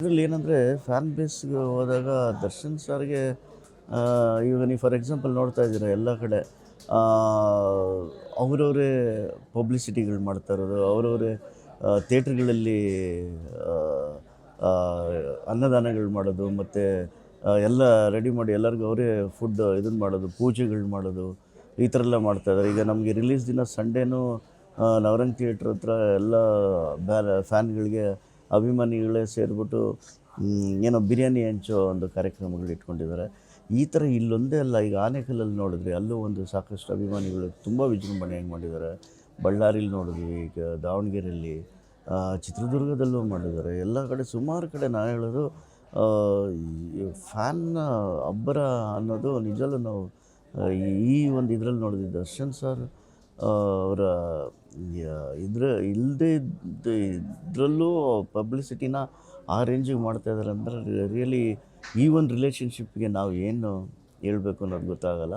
ಇದರಲ್ಲಿ ಏನಂದರೆ ಫ್ಯಾನ್ ಬೇಸ್ಗೆ ಹೋದಾಗ ದರ್ಶನ್ ಸರ್ಗೆ ಇವಾಗ ನೀವು ಫಾರ್ ಎಕ್ಸಾಂಪಲ್ ನೋಡ್ತಾ ಇದ್ದೀರಾ ಎಲ್ಲ ಕಡೆ ಅವರವರೇ ಪಬ್ಲಿಸಿಟಿಗಳು ಮಾಡ್ತಾ ಇರೋದು, ಅವರವರೇ ಥಿಯೇಟ್ರ್ಗಳಲ್ಲಿ ಅನ್ನದಾನಗಳು ಮಾಡೋದು, ಮತ್ತು ಎಲ್ಲ ರೆಡಿ ಮಾಡಿ ಎಲ್ಲರಿಗೂ ಅವರೇ ಫುಡ್ ಇದನ್ನು ಮಾಡೋದು, ಪೂಜೆಗಳು ಮಾಡೋದು, ಈ ಥರ ಎಲ್ಲ ಮಾಡ್ತಾಯಿದ್ದಾರೆ. ಈಗ ನಮಗೆ ರಿಲೀಸ್ ದಿನ ಸಂಡೇನೂ ನವರಂಗ್ ಥಿಯೇಟ್ರ್ ಹತ್ರ ಎಲ್ಲ ಫ್ಯಾನ್ಗಳಿಗೆ ಅಭಿಮಾನಿಗಳೇ ಸೇರಿಬಿಟ್ಟು ಏನೋ ಬಿರಿಯಾನಿ ಹಂಚೋ ಒಂದು ಕಾರ್ಯಕ್ರಮಗಳು ಇಟ್ಕೊಂಡಿದ್ದಾರೆ. ಈ ಥರ ಇಲ್ಲೊಂದೇ ಅಲ್ಲ, ಈಗ ಆನೇಕಲ್ಲಲ್ಲಿ ನೋಡಿದ್ರಿ, ಅಲ್ಲೂ ಒಂದು ಸಾಕಷ್ಟು ಅಭಿಮಾನಿಗಳು ತುಂಬ ವಿಜೃಂಭಣೆಯಾಗಿ ಮಾಡಿದ್ದಾರೆ. ಬಳ್ಳಾರಿಲಿ ನೋಡಿದ್ವಿ, ಈಗ ದಾವಣಗೆರೆಯಲ್ಲಿ, ಚಿತ್ರದುರ್ಗದಲ್ಲೂ ಮಾಡಿದ್ದಾರೆ. ಎಲ್ಲ ಕಡೆ ಸುಮಾರು ಕಡೆ ನಾನು ಹೇಳೋದು ಈ ಫ್ಯಾನ್ನ ಅಬ್ಬರ ಅನ್ನೋದು ನಿಜವೂ ನಾವು ಈ ಒಂದು ಇದರಲ್ಲಿ ನೋಡಿದ್ವಿ. ದರ್ಶನ್ ಸರ್ ಅವರ ಇಲ್ಲದೇ ಇದರಲ್ಲೂ ಪಬ್ಲಿಸಿಟಿನ ಆ ರೇಂಜಿಗೆ ಮಾಡ್ತಾಯಿದ್ದಾರೆ ಅಂದರೆ ರಿಯಲಿ ಈ ಒಂದು ರಿಲೇಷನ್ಶಿಪ್ಗೆ ನಾವು ಏನು ಹೇಳಬೇಕು ಅನ್ನೋದು ಗೊತ್ತಾಗಲ್ಲ.